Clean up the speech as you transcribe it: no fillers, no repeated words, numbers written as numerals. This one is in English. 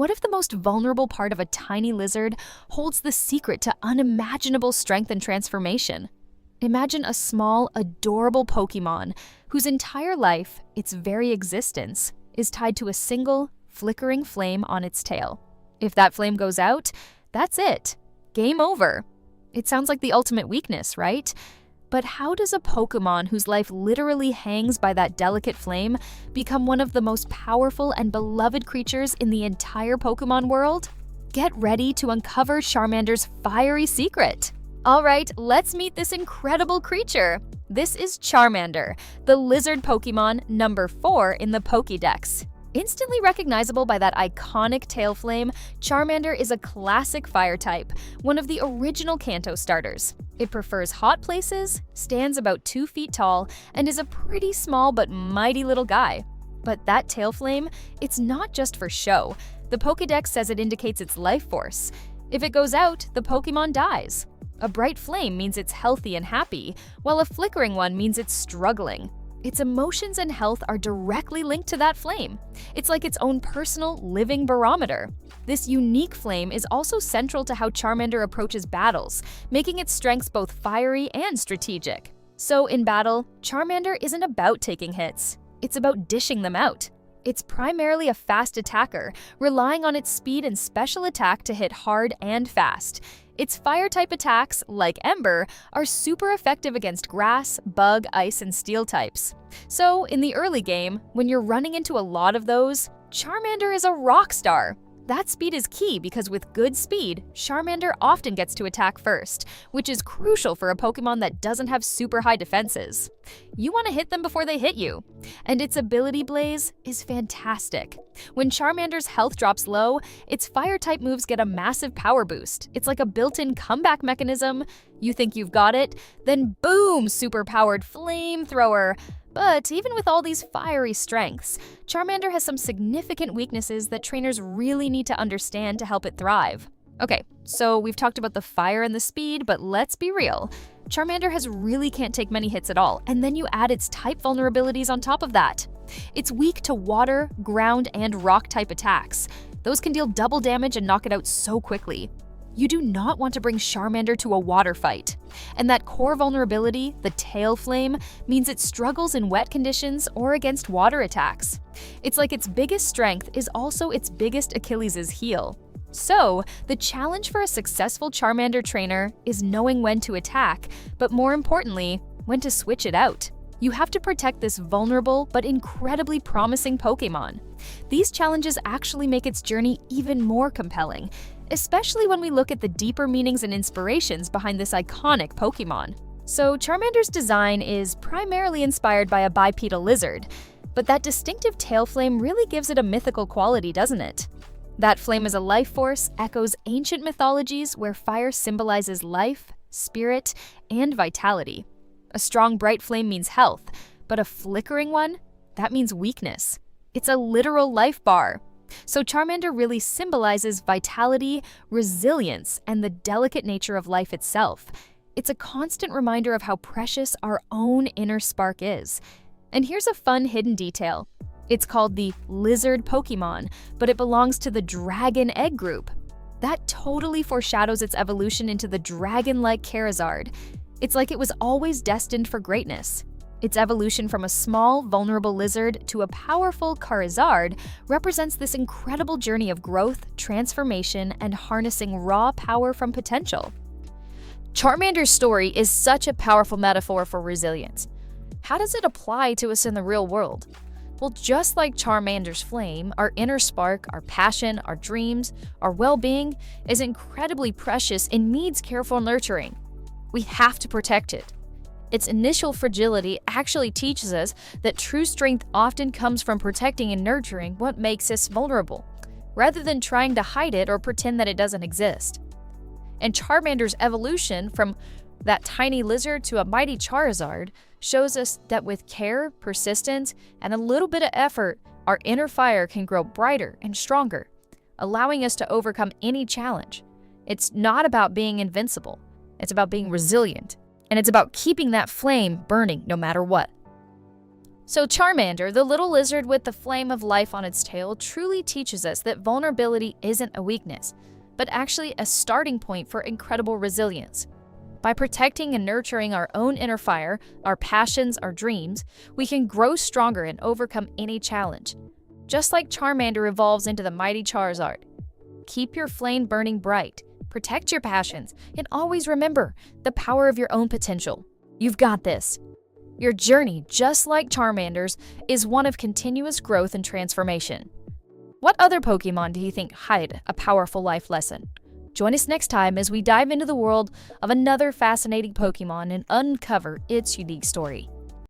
What if the most vulnerable part of a tiny lizard holds the secret to unimaginable strength and transformation? Imagine a small, adorable Pokémon whose entire life, its very existence, is tied to a single, flickering flame on its tail. If that flame goes out, that's it. Game over. It sounds like the ultimate weakness, right? But how does a Pokémon whose life literally hangs by that delicate flame become one of the most powerful and beloved creatures in the entire Pokémon world? Get ready to uncover Charmander's fiery secret. All right, let's meet this incredible creature. This is Charmander, the lizard Pokémon number 4 in the Pokédex. Instantly recognizable by that iconic tail flame, Charmander is a classic fire type, one of the original Kanto starters. It prefers hot places, stands about 2 feet tall, and is a pretty small but mighty little guy. But that tail flame, it's not just for show. The Pokédex says it indicates its life force. If it goes out, the Pokémon dies. A bright flame means it's healthy and happy, while a flickering one means it's struggling. Its emotions and health are directly linked to that flame. It's like its own personal, living barometer. This unique flame is also central to how Charmander approaches battles, making its strengths both fiery and strategic. So in battle, Charmander isn't about taking hits. It's about dishing them out. It's primarily a fast attacker, relying on its speed and special attack to hit hard and fast. Its fire-type attacks, like Ember, are super effective against grass, bug, ice, and steel types. So, in the early game, when you're running into a lot of those, Charmander is a rock star. That speed is key because with good speed, Charmander often gets to attack first, which is crucial for a Pokémon that doesn't have super high defenses. You want to hit them before they hit you. And its ability Blaze is fantastic. When Charmander's health drops low, its fire-type moves get a massive power boost. It's like a built-in comeback mechanism. You think you've got it, then boom, super-powered flamethrower. But even with all these fiery strengths, Charmander has some significant weaknesses that trainers really need to understand to help it thrive. Okay, so we've talked about the fire and the speed, but let's be real. Charmander really can't take many hits at all, and then you add its type vulnerabilities on top of that. It's weak to water, ground, and rock-type attacks. Those can deal double damage and knock it out so quickly. You do not want to bring Charmander to a water fight. And that core vulnerability, the tail flame, means it struggles in wet conditions or against water attacks. It's like its biggest strength is also its biggest Achilles' heel. So, the challenge for a successful Charmander trainer is knowing when to attack, but more importantly, when to switch it out. You have to protect this vulnerable but incredibly promising Pokémon. These challenges actually make its journey even more compelling, especially when we look at the deeper meanings and inspirations behind this iconic Pokémon. So Charmander's design is primarily inspired by a bipedal lizard, but that distinctive tail flame really gives it a mythical quality, doesn't it? That flame as a life force echoes ancient mythologies where fire symbolizes life, spirit, and vitality. A strong, bright flame means health, but a flickering one? That means weakness. It's a literal life bar. So Charmander really symbolizes vitality, resilience, and the delicate nature of life itself. It's a constant reminder of how precious our own inner spark is. And here's a fun hidden detail. It's called the lizard Pokémon, but it belongs to the dragon egg group. That totally foreshadows its evolution into the dragon-like Charizard. It's like it was always destined for greatness. Its evolution from a small, vulnerable lizard to a powerful Charizard represents this incredible journey of growth, transformation, and harnessing raw power from potential. Charmander's story is such a powerful metaphor for resilience. How does it apply to us in the real world? Well, just like Charmander's flame, our inner spark, our passion, our dreams, our well-being is incredibly precious and needs careful nurturing. We have to protect it. Its initial fragility actually teaches us that true strength often comes from protecting and nurturing what makes us vulnerable, rather than trying to hide it or pretend that it doesn't exist. And Charmander's evolution from that tiny lizard to a mighty Charizard shows us that with care, persistence, and a little bit of effort, our inner fire can grow brighter and stronger, allowing us to overcome any challenge. It's not about being invincible. It's about being resilient. And it's about keeping that flame burning no matter what. So Charmander, the little lizard with the flame of life on its tail, truly teaches us that vulnerability isn't a weakness, but actually a starting point for incredible resilience. By protecting and nurturing our own inner fire, our passions, our dreams, we can grow stronger and overcome any challenge. Just like Charmander evolves into the mighty Charizard. Keep your flame burning bright, protect your passions, and always remember the power of your own potential. You've got this. Your journey, just like Charmander's, is one of continuous growth and transformation. What other Pokémon do you think hide a powerful life lesson? Join us next time as we dive into the world of another fascinating Pokémon and uncover its unique story.